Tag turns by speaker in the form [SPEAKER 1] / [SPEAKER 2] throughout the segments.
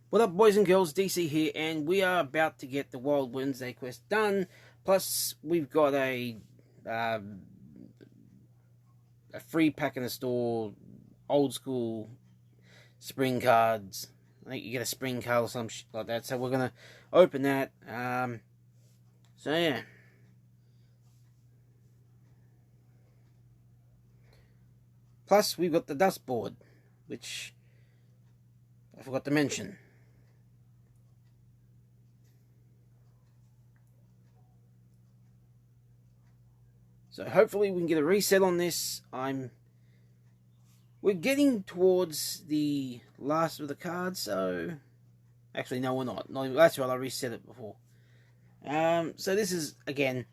[SPEAKER 1] What up, boys and girls? DC here, and we are about to get the Wild Wednesday quest done. Plus, we've got a free pack in the store, old school spring cards. I think you get a spring card or some shit like that. So we're gonna open that. So yeah. Plus, we've got the dust board, which I forgot to mention. So hopefully we can get a reset on this. We're getting towards the last of the cards, so actually no, we're not. No, that's right, I reset it before. So this is again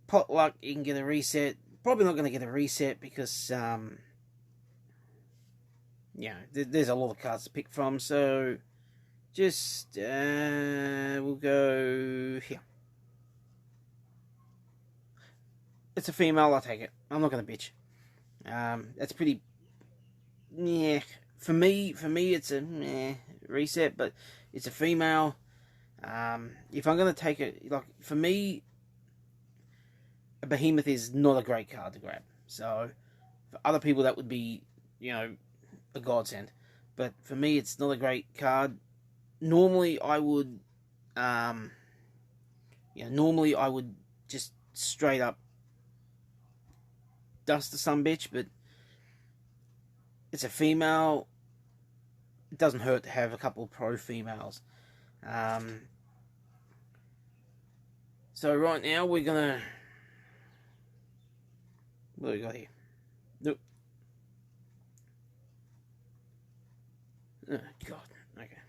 [SPEAKER 1] potluck. You can get a reset. Probably not going to get a reset because yeah, there's a lot of cards to pick from. So just we'll go here. It's a female, I'll take it. I'm not going to bitch. That's pretty... Yeah, for me, it's a reset, but it's a female. If I'm going to take it... Like, for me, a behemoth is not a great card to grab. So, for other people, that would be, you know, a godsend. But for me, it's not a great card. Normally, I would... normally I would just straight up dust the sumbitch, but it's a female. It doesn't hurt to have a couple of pro females. So right now we're gonna... What do we got here? Nope. Oh, God. Okay.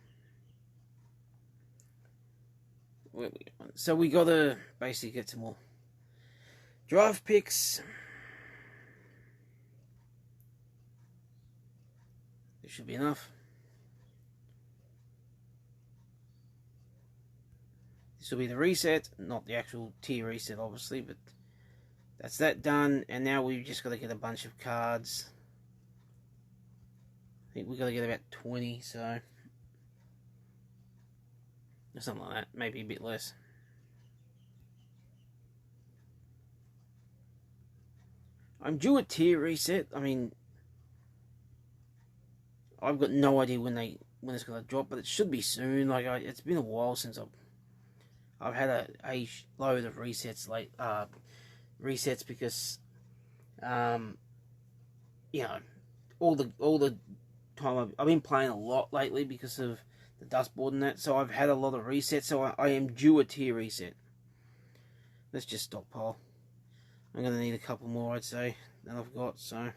[SPEAKER 1] So we gotta basically get some more draft picks. Should be enough. This will be the reset, not the actual tier reset, obviously, but that's that done. And now we've just got to get a bunch of cards. I think we've got to get about 20, so or something like that, maybe a bit less. I'm due a tier reset. I mean, I've got no idea when it's gonna drop, but it should be soon. Like it's been a while since I've had a load of resets because you know, all the time I've been playing a lot lately because of the dust board and that, so I've had a lot of resets. So I am due a tier reset. Let's just stockpile. I'm gonna need a couple more, I'd say, than I've got. So.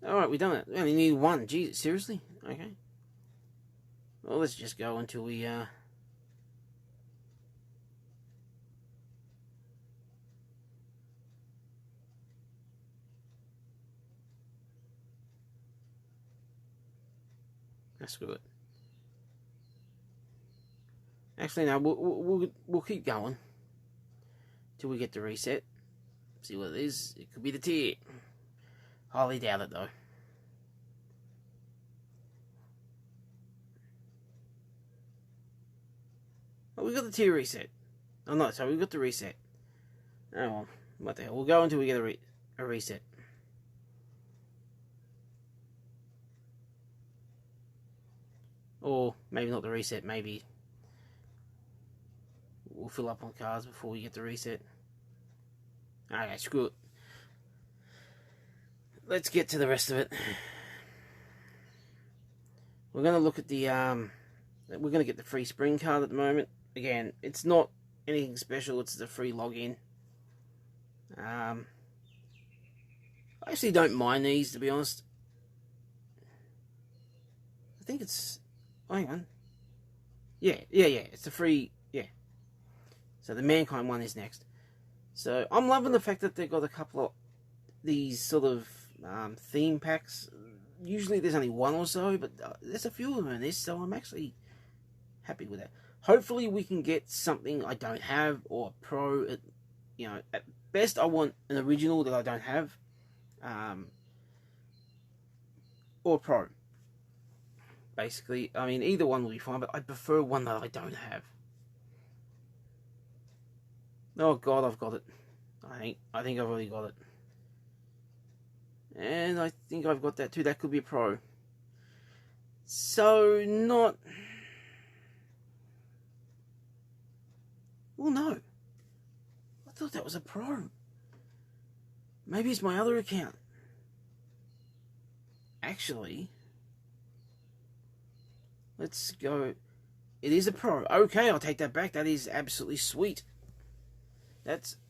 [SPEAKER 1] Alright, we done it. We only need one. Jesus, seriously? Okay. Well, let's just go until we, That's good. Actually, no, we'll keep going till we get the reset. See what it is. It could be the tier. Highly doubt it, though. Oh, we got the tier reset. Oh, no, sorry, we got the reset. Oh, well, what the hell. We'll go until we get a reset. Or maybe not the reset, maybe we'll fill up on cards before we get the reset. Okay, screw it. Let's get to the rest of it. We're going to look at the, we're going to get the free spring card at the moment. Again, it's not anything special, it's the free login. I actually don't mind these, to be honest. I think it's, oh, hang on. Yeah, it's the free, yeah. So the Mankind one is next. So I'm loving the fact that they've got a couple of these sort of theme packs. Usually there's only one or so, but there's a few of them in this, so I'm actually happy with that. Hopefully we can get something I don't have, or a pro You know, at best I want an original that I don't have, or Pro. Basically, I mean, either one will be fine, but I prefer one that I don't have. Oh God, I've got it. I think I've already got it. And I think I've got that too. That could be a Pro. So, not... Well, no. I thought that was a Pro. Maybe it's my other account. Actually, let's go... It is a Pro. Okay, I'll take that back. That is absolutely sweet.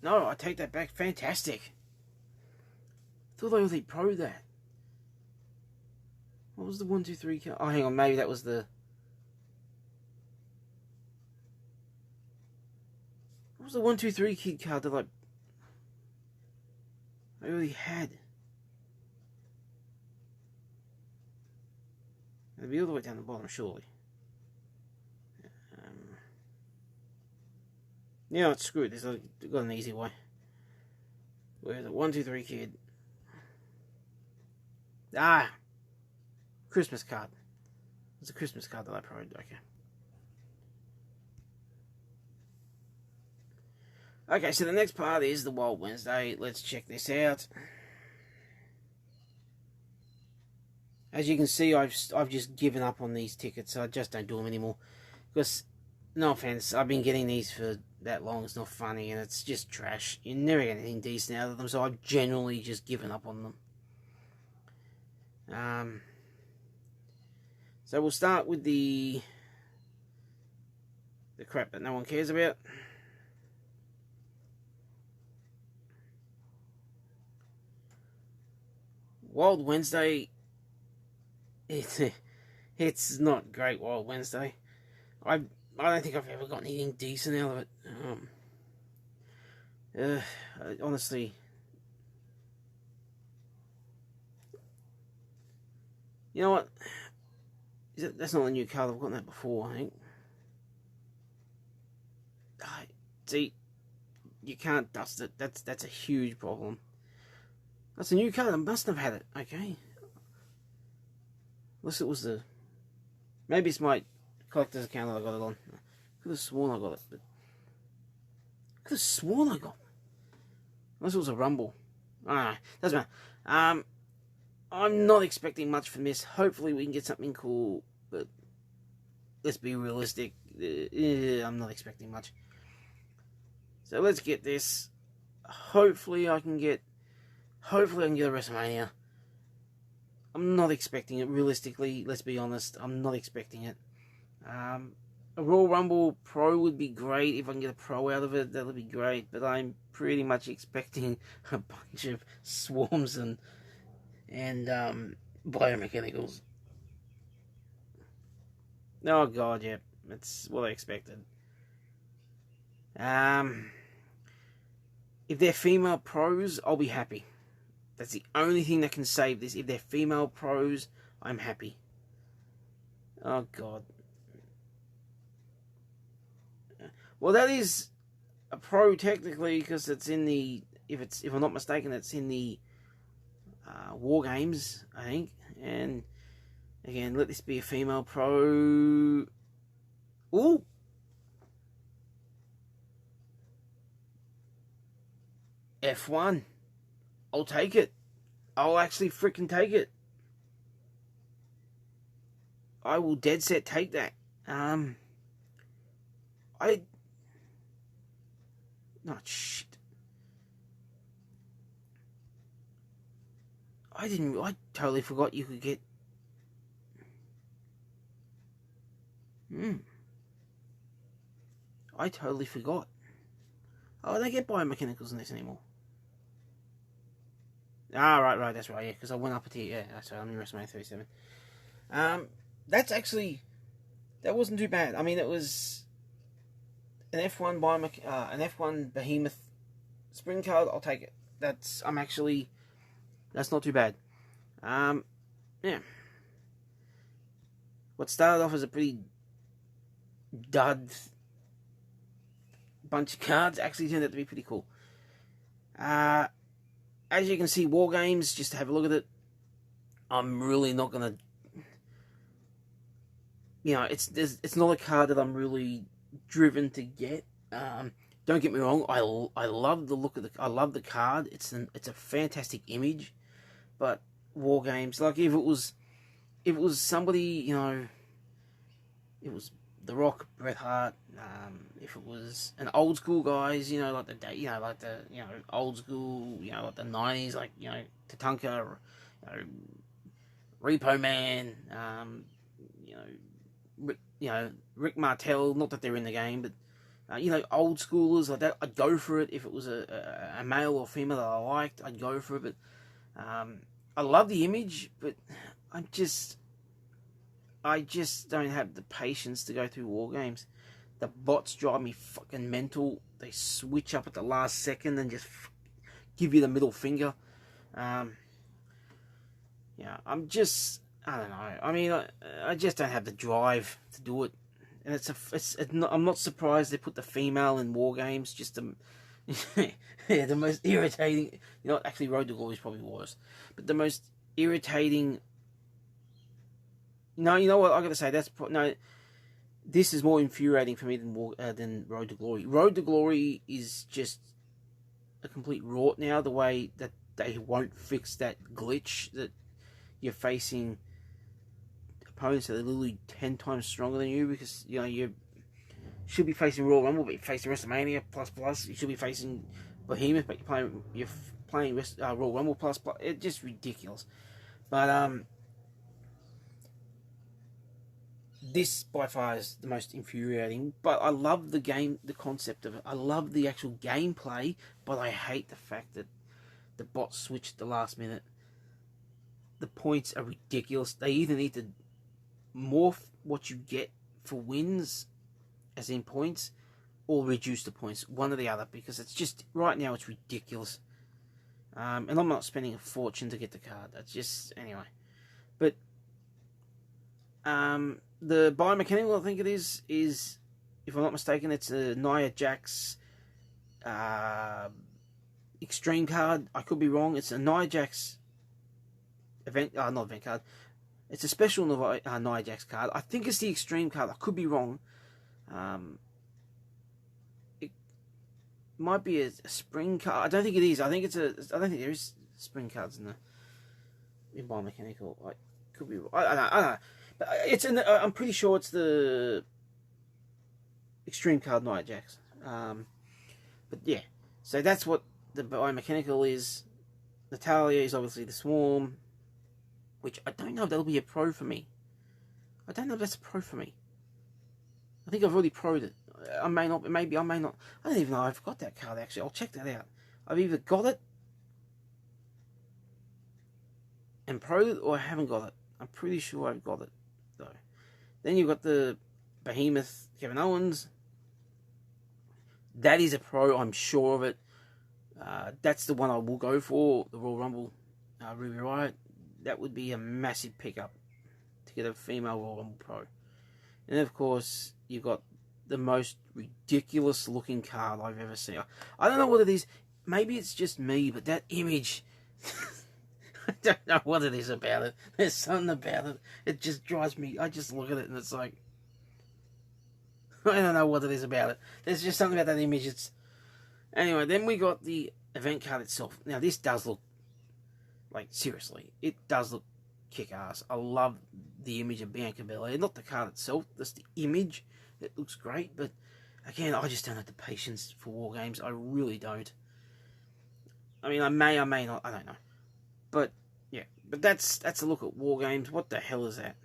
[SPEAKER 1] No, I take that back. Fantastic. I thought I only Pro that. What was the 1, 2, 3 card? Oh, hang on. Maybe that was the... What was the 1, 2, 3 kid card that I already had? It'll be all the way down the bottom, surely. Yeah, it's screwed. This I've got an easy way. Where's the 1, 2, 3 kid? Ah! Christmas card. It's a Christmas card that I proed. Okay. Okay, so the next part is the Wild Wednesday. Let's check this out. As you can see, I've just given up on these tickets. I just don't do them anymore. Because, no offense, I've been getting these for that long. It's not funny, and it's just trash. You never get anything decent out of them, so I've generally just given up on them. So we'll start with the crap that no one cares about. Wild Wednesday, it's not great. Wild Wednesday, I don't think I've ever got anything decent out of it. Honestly, you know what? That's not a new card. I've gotten that before, I think. See, you can't dust it. That's a huge problem. That's a new card. I must have had it. Okay. Unless it was the... Maybe it's my collector's account that I got it on. Could have sworn I got it, but... Could have sworn I got it. Unless it was a Rumble. I don't know. Doesn't matter. I'm not expecting much from this. Hopefully we can get something cool, but... Let's be realistic. I'm not expecting much. So let's get this. Hopefully I can get a WrestleMania. I'm not expecting it, realistically. Let's be honest. I'm not expecting it. A Royal Rumble Pro would be great. If I can get a Pro out of it, that would be great. But I'm pretty much expecting a bunch of Swarms and Biomechanicals. Oh god, yeah. That's what I expected. If they're female pros, I'll be happy. That's the only thing that can save this. If they're female pros, I'm happy. Oh god. Well, that is a pro technically, because it's in the... If I'm not mistaken, it's in the War Games, I think. And again, let this be a female pro. Ooh. F1. I'll take it. I'll actually freaking take it. I will dead set take that. No, shit. I totally forgot you could get... I totally forgot. Oh, I don't get biomechanicals in this anymore. Ah, right, that's right, yeah, because I went up a tier, yeah, sorry, I'm in WrestleMania 37. That's actually, that wasn't too bad. I mean, it was an F1 Behemoth spring card, I'll take it. That's not too bad. Yeah. What started off as a pretty dud bunch of cards actually turned out to be pretty cool. As you can see, War Games, just to have a look at it, I'm really not going to, you know, it's not a card that I'm really driven to get. Don't get me wrong, I love the look of I love the card. It's a fantastic image, but War Games, like if it was somebody, you know, it was The Rock, Bret Hart, if it was an old school guys, you know, like the old school, you know, like the 90s, like, you know, Tatanka, or, Repo Man, Rick Martel. Not that they're in the game, but old schoolers like that. I'd go for it if it was a male or female that I liked. I'd go for it, but I love the image, but I just don't have the patience to go through War Games. The bots drive me fucking mental. They switch up at the last second and just give you the middle finger. I don't know. I mean, I just don't have the drive to do it. And I'm not surprised they put the female in War Games. Just yeah, the most irritating. Actually, Road to Glory is probably worse. But the most irritating. No, you know what I got to say. This is more infuriating for me than Road to Glory. Road to Glory is just a complete rot now. The way that they won't fix that glitch that you're facing opponents that are literally 10 times stronger than you, because you should be facing Royal Rumble, but you're facing WrestleMania plus. You should be facing Behemoth, but you're playing Royal Rumble plus. It's just ridiculous. But this by far is the most infuriating. But I love the game, the concept of it. I love the actual gameplay, but I hate the fact that the bots switched at the last minute. The points are ridiculous. They either need to morph what you get for wins, as in points, or reduce the points. One or the other, because it's just, right now it's ridiculous. And I'm not spending a fortune to get the card. That's just, anyway. But the biomechanical, I think it is, if I'm not mistaken, it's a Nia Jax extreme card. I could be wrong. It's a Nia Jax not event card. It's a special Nia Jax card. I think it's the extreme card. I could be wrong. It might be a spring card. I don't think it is. I don't think there is spring cards in biomechanical. I could be wrong. I don't know. But I'm pretty sure it's the extreme card Nia Jax. But yeah. So that's what the biomechanical is. Natalia is obviously the Swarm, which I don't know if that'll be a pro for me. I don't know if that's a pro for me. I think I've already pro'd it. I may not, maybe I may not. I don't even know if I've got that card, actually. I'll check that out. I've either got it and pro'd it, or I haven't got it. I'm pretty sure I've got it, though. Then you've got the Behemoth Kevin Owens. That is a pro, I'm sure of it. That's the one I will go for, the Royal Rumble Ruby Riott. That would be a massive pickup to get a female Royal Rumble pro. And of course, you've got the most ridiculous looking card I've ever seen. I don't know what it is. Maybe it's just me, but that image, I don't know what it is about it. There's something about it. It just drives me. I just look at it and it's like, I don't know what it is about it. There's just something about that image. Anyway, then we got the event card itself. Now, this does look, like, seriously, it does look kick-ass. I love the image of Bianca Belair. Not the card itself, just the image. It looks great, but again, I just don't have the patience for War Games. I really don't. I mean, I may not. I don't know. But, yeah. But that's a look at War Games. What the hell is that?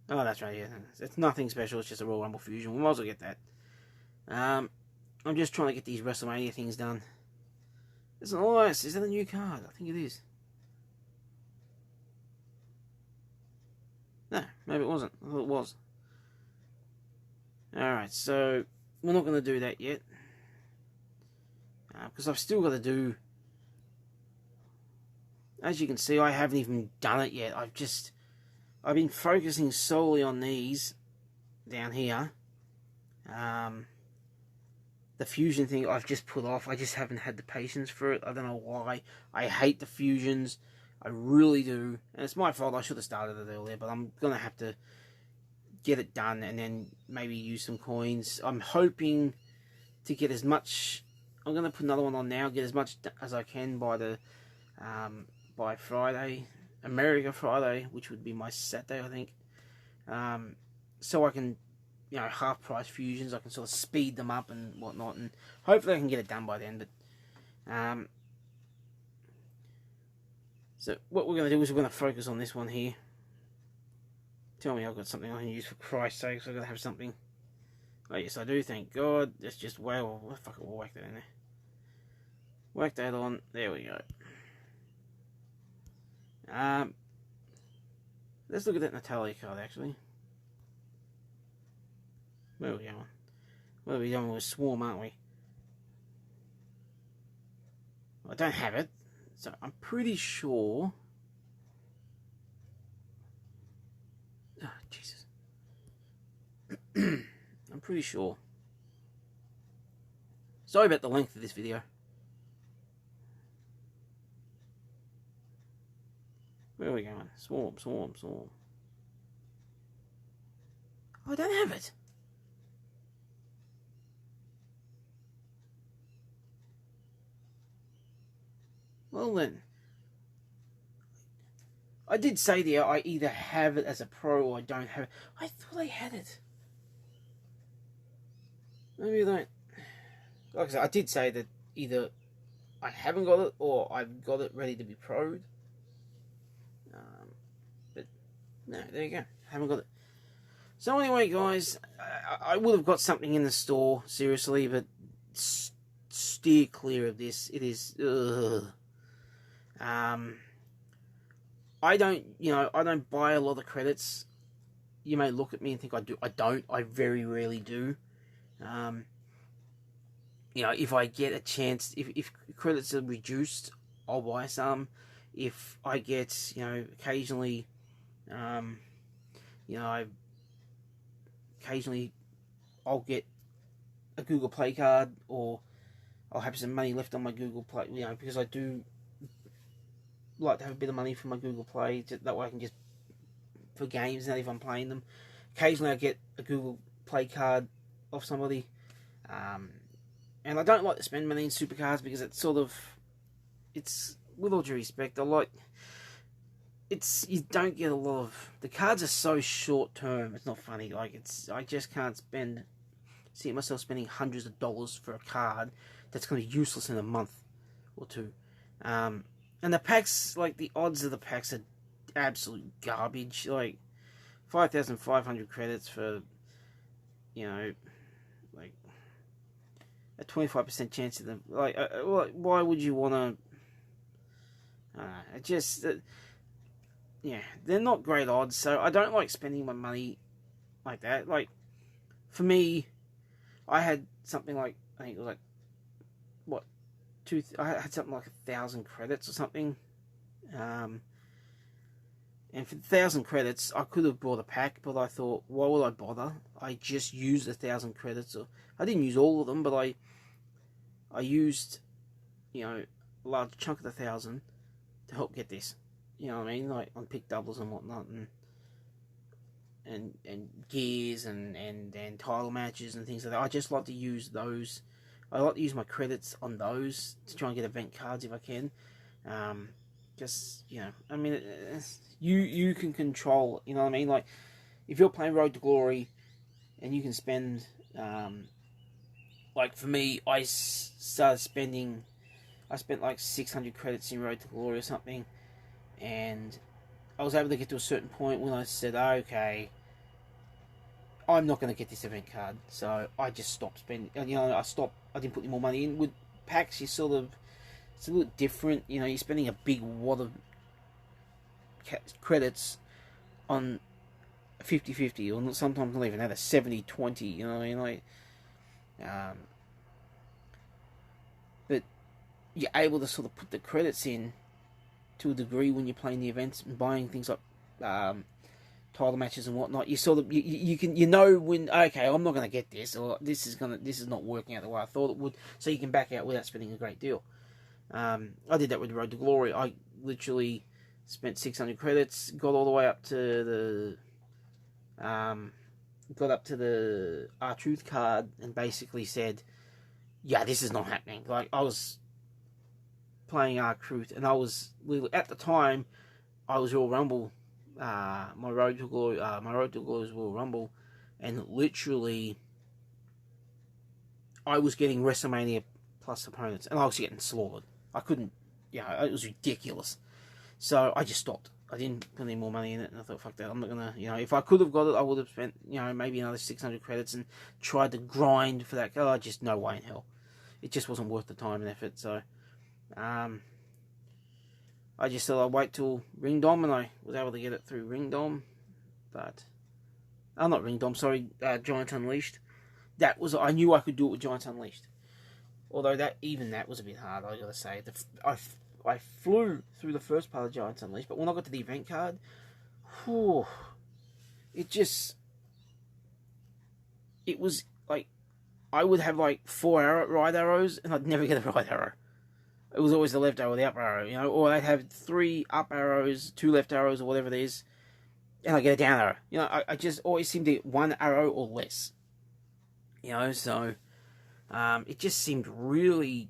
[SPEAKER 1] Oh, that's right, yeah. It's nothing special. It's just a Royal Rumble Fusion. We might as well get that. I'm just trying to get these WrestleMania things done. It's nice. Is that a new card? I think it is. No, maybe it wasn't. I thought it was. Alright, so we're not going to do that yet. Because I've still got to do... As you can see, I haven't even done it yet. I've been focusing solely on these down here. The fusion thing I've just put off. I just haven't had the patience for it. I don't know why. I hate the fusions. I really do. And it's my fault. I should have started it earlier. But I'm going to have to get it done and then maybe use some coins. I'm hoping to get as much. I'm going to put another one on now. Get as much as I can by the by Friday. America Friday, which would be my Saturday, I think. So I can, you know, half price fusions. I can sort of speed them up and whatnot, and hopefully I can get it done by then. But so what we're going to do is we're going to focus on this one here. Tell me I've got something I can use, for Christ's sake. So I've got to have something. Oh yes, I do. Thank God. That's just well. Fuck it, we'll whack that in there. Whack that on. There we go. Let's look at that Natalia card, actually. Where are we going? What are we doing with Swarm, aren't we? I don't have it, so I'm pretty sure... Oh, Jesus. I'm pretty sure. Sorry about the length of this video. Where are we going? Swarm. Oh, I don't have it. Well then. I did say there I either have it as a pro or I don't have it. I thought I had it. Maybe I don't. Like I said, I did say that either I haven't got it or I've got it ready to be pro'd. But no, there you go. Haven't got it. So anyway, guys, I would have got something in the store, seriously, but steer clear of this. It is. Ugh. I don't buy a lot of credits. You may look at me and think I do. I don't. I very rarely do. If I get a chance, if credits are reduced, I'll buy some. If I get, occasionally, occasionally I'll get a Google Play card, or I'll have some money left on my Google Play, because I do like to have a bit of money for my Google Play, that way I can just, for games, now if I'm playing them. Occasionally I get a Google Play card off somebody, and I don't like to spend money in SuperCards because it's with all due respect, you don't get a lot of, the cards are so short term, it's not funny, I just can't see myself spending hundreds of dollars for a card that's going to be useless in a month or two. And the packs, the odds of the packs are absolute garbage. 5,500 credits for, a 25% chance of them. Why would you want to? They're not great odds. So I don't like spending my money like that. For me, I had something I think it was I had something like 1,000 credits or something, and for 1,000 credits I could have bought a pack, but I thought, why would I bother? I just used 1,000 credits. Or I didn't use all of them, but I used a large chunk of the 1,000 to help get this, you know what I mean, on pick doubles and whatnot, and gears and title matches and things like that. I just like to use those. I like to use my credits on those to try and get event cards if I can. You can control, you know what I mean? If you're playing Road to Glory and you can spend, for me, I spent 600 credits in Road to Glory or something, and I was able to get to a certain point when I said, okay, I'm not going to get this event card, so I just stopped spending. I didn't put any more money in. With packs, it's a little different. You're spending a big wad of credits on 50-50, or sometimes not even that, a 70-20. You know what I mean? But you're able to sort of put the credits in to a degree when you're playing the events and buying things like title matches and whatnot, you sort of you know when, okay, I'm not going to get this, or this is not working out the way I thought it would, so you can back out without spending a great deal. I did that with Road to Glory. I literally spent 600 credits, got all the way up to the R-Truth card, and basically said, yeah, this is not happening. Like, I was playing R-Truth, and I was at the time, I was Royal Rumble. My Road to Glory was Royal Rumble, and literally, I was getting WrestleMania plus opponents, and I was getting slaughtered. I couldn't, it was ridiculous. So I just stopped. I didn't put any more money in it, and I thought, fuck that, I'm not gonna, if I could have got it, I would have spent, maybe another 600 credits and tried to grind for that. Oh, just no way in hell. It just wasn't worth the time and effort, so, I just thought I'd wait till Ringdom, and I was able to get it through Ringdom, but, not Ringdom, sorry, Giants Unleashed. I knew I could do it with Giants Unleashed. Although that was a bit hard, I gotta say. I flew through the first part of Giants Unleashed, but when I got to the event card, it was like, I would have like 4 right arrows, and I'd never get a right arrow. It was always the left arrow or the up arrow, or I'd have 3 up arrows, 2 left arrows, or whatever it is, and I get a down arrow. I just always seem to get 1 arrow or less. So it just seemed really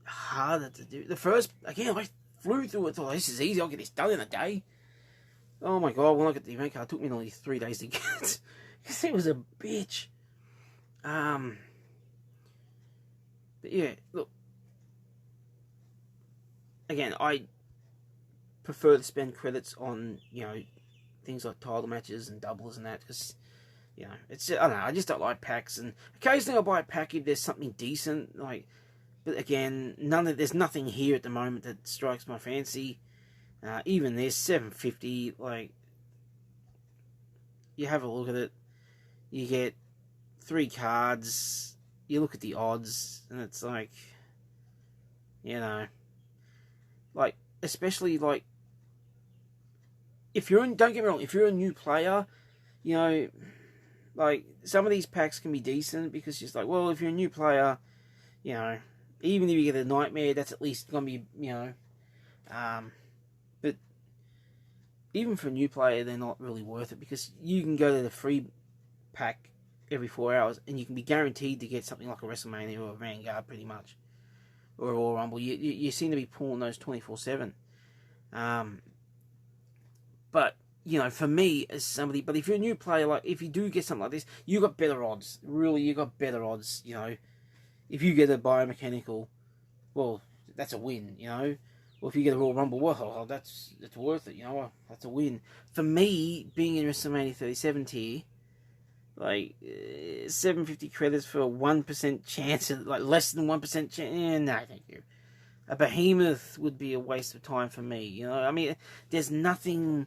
[SPEAKER 1] harder to do. The first, again, I flew through it, thought, this is easy, I'll get this done in a day. Oh my god, when I got the event card, it took me nearly 3 days to get it, because it was a bitch. But yeah, look, again, I prefer to spend credits on, things like title matches and doubles and that, because, it's, I don't know, I just don't like packs, and occasionally I'll buy a pack if there's something decent, but again, there's nothing here at the moment that strikes my fancy. Even this, $7.50, you have a look at it, you get 3 cards, you look at the odds, and it's especially, if you're don't get me wrong, if you're a new player, some of these packs can be decent, because just well, if you're a new player, even if you get a nightmare, that's at least going to be, but even for a new player, they're not really worth it, because you can go to the free pack every 4 hours, and you can be guaranteed to get something like a WrestleMania or a Vanguard, pretty much, or a Royal Rumble. You seem to be pulling those 24/7. But, for me, as somebody, but if you're a new player, if you do get something like this, you got better odds. Really, you got better odds, If you get a biomechanical, well, that's a win, Or if you get a Royal Rumble, well, that's worth it, that's a win. For me, being in WrestleMania 37 tier, 750 credits for a 1% chance, less than 1% chance, no, thank you. A behemoth would be a waste of time for me, I mean, there's nothing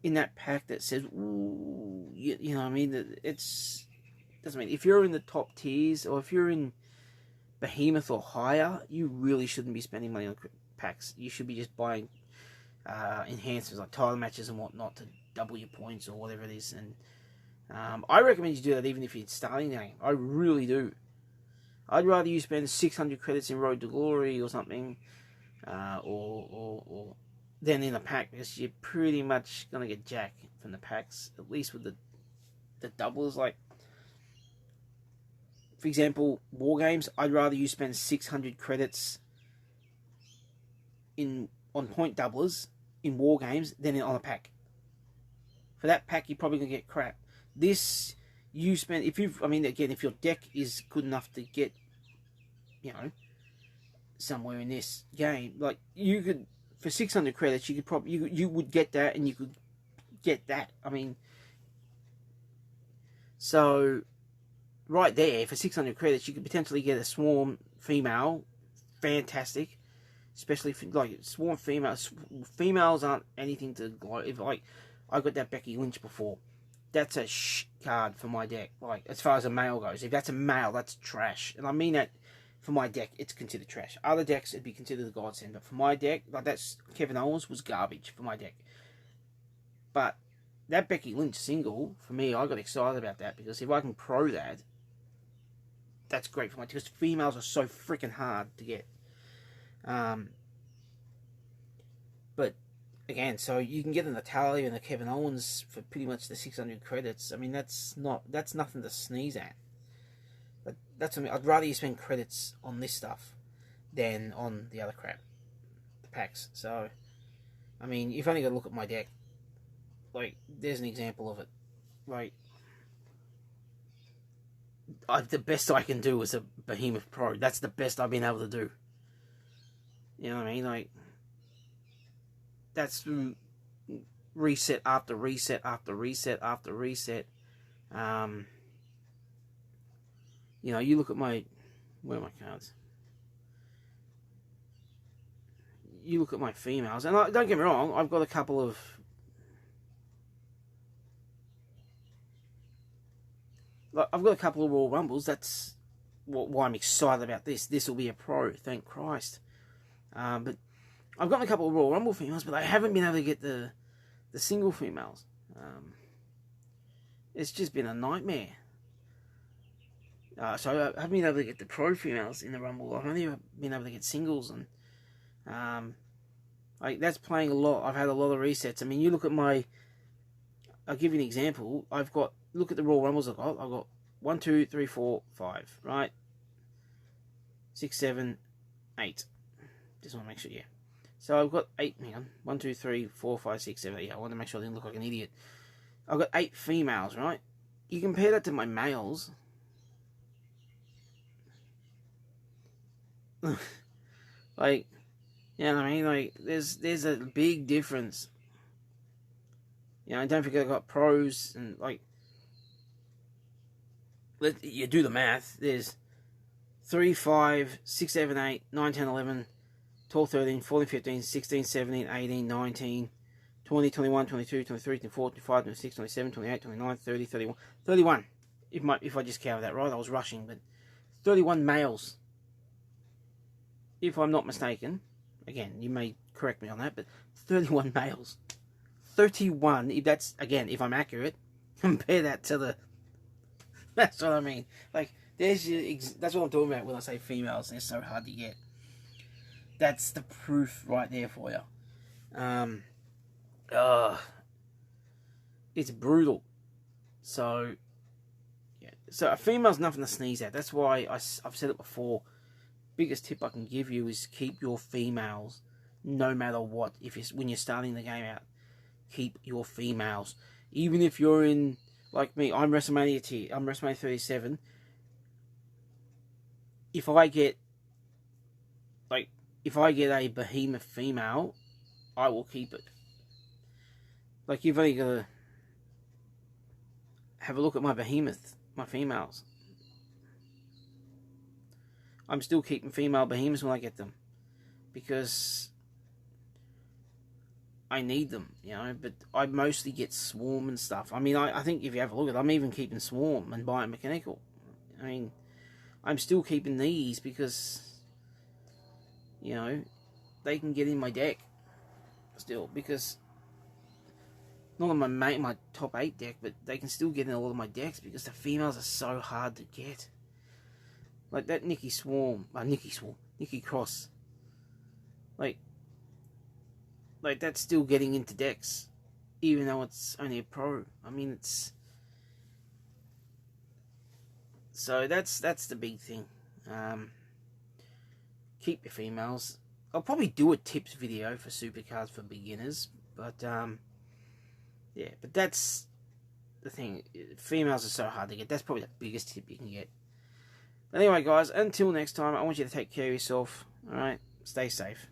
[SPEAKER 1] in that pack that says, ooh, it's, doesn't mean, if you're in the top tiers, or if you're in behemoth or higher, you really shouldn't be spending money on packs. You should be just buying enhancements like title matches and whatnot to double your points or whatever it is. And I recommend you do that even if you're starting the game. I really do. I'd rather you spend 600 credits in Road to Glory or something, or than in a pack, because you're pretty much gonna get jack from the packs. At least with the doubles, for example, War Games. I'd rather you spend 600 credits on point doublers in War Games than on a pack. For that pack, you're probably gonna get crap. This, you spend, if your deck is good enough to get, somewhere in this game, you could, for 600 credits, you could probably, you would get that, and you could get that. I mean, so, right there, for 600 credits, you could potentially get a Swarm female, fantastic, especially for, Swarm females aren't anything to, if, I got that Becky Lynch before, that's a card for my deck, as far as a male goes. If that's a male, that's trash, and I mean that, for my deck, it's considered trash. Other decks, it'd be considered a godsend, but for my deck, that's Kevin Owens was garbage for my deck. But that Becky Lynch single, for me, I got excited about that, because if I can pro that, that's great for me, because females are so freaking hard to get. But again, so you can get the Natalia and the Kevin Owens for pretty much the 600 credits. I mean, that's nothing to sneeze at. But that's what I mean. I'd rather you spend credits on this stuff than on the other crap, the packs. So, I mean, you've only got to look at my deck. Like, there's an example of it. Like, the best I can do is a Behemoth Pro. That's the best I've been able to do. You know what I mean? Like, that's reset after reset after reset after reset. You know, you look at my... Where are my cards? You look at my females, and don't get me wrong, I've got a couple of... I've got a couple of Royal Rumbles. That's why I'm excited about this. This will be a pro, thank Christ. But I've got a couple of Royal Rumble females, but I haven't been able to get the single females. It's just been a nightmare. So I haven't been able to get the pro females in the Rumble. I've only been able to get singles, and like, that's playing a lot. I've had a lot of resets. I mean, you look at my... I'll give you an example. Look at the Royal Rumbles I've got. I've got 1, 2, 3, 4, 5, right? 6, 7, 8. Just want to make sure, yeah. So I've got 8, hang on. 1, 2, 3, 4, 5, 6, 7, 8. Yeah, I want to make sure I didn't look like an idiot. I've got 8 females, right? You compare that to my males. Like, you know what I mean? Like, there's a big difference. You know, don't forget I've got pros, and like, you do the math. There's 3, 5, 6, 7, 8, 9, 10, 11, 12, 13, 14, 15, 16, 17, 18, 19, 20, 21, 22, 23, 24, 25, 26, 27, 28, 29, 30, 31. 31. If I just counted that right, I was rushing, but 31 males. If I'm not mistaken. Again, you may correct me on that, but 31 males. 31, if that's, again, if I'm accurate, compare that to the... That's what I mean. Like, that's what I'm talking about when I say females, they're so hard to get. That's the proof right there for you. It's brutal. So, yeah. So a female's nothing to sneeze at. That's why I've said it before. Biggest tip I can give you is keep your females, no matter what. When you're starting the game out, keep your females. Even if you're in, like me, I'm WrestleMania tier. I'm WrestleMania 37. If I get a Behemoth female, I will keep it. Like, you've only got to have a look at my Behemoth, my females. I'm still keeping female Behemoths when I get them, because I need them, you know. But I mostly get Swarm and stuff. I mean, I think if you have a look at it, I'm even keeping Swarm and Biomechanical. I mean, I'm still keeping these because, you know, they can get in my deck still, because not on my top 8 deck, but they can still get in a lot of my decks because the females are so hard to get. Like that Nikki Cross. Like that's still getting into decks, even though it's only a pro. I mean, so that's the big thing. Keep your females. I'll probably do a tips video for supercards for beginners, but yeah, but that's the thing. Females are so hard to get. That's probably the biggest tip you can get. But anyway, guys, until next time, I want you to take care of yourself. Alright? Stay safe.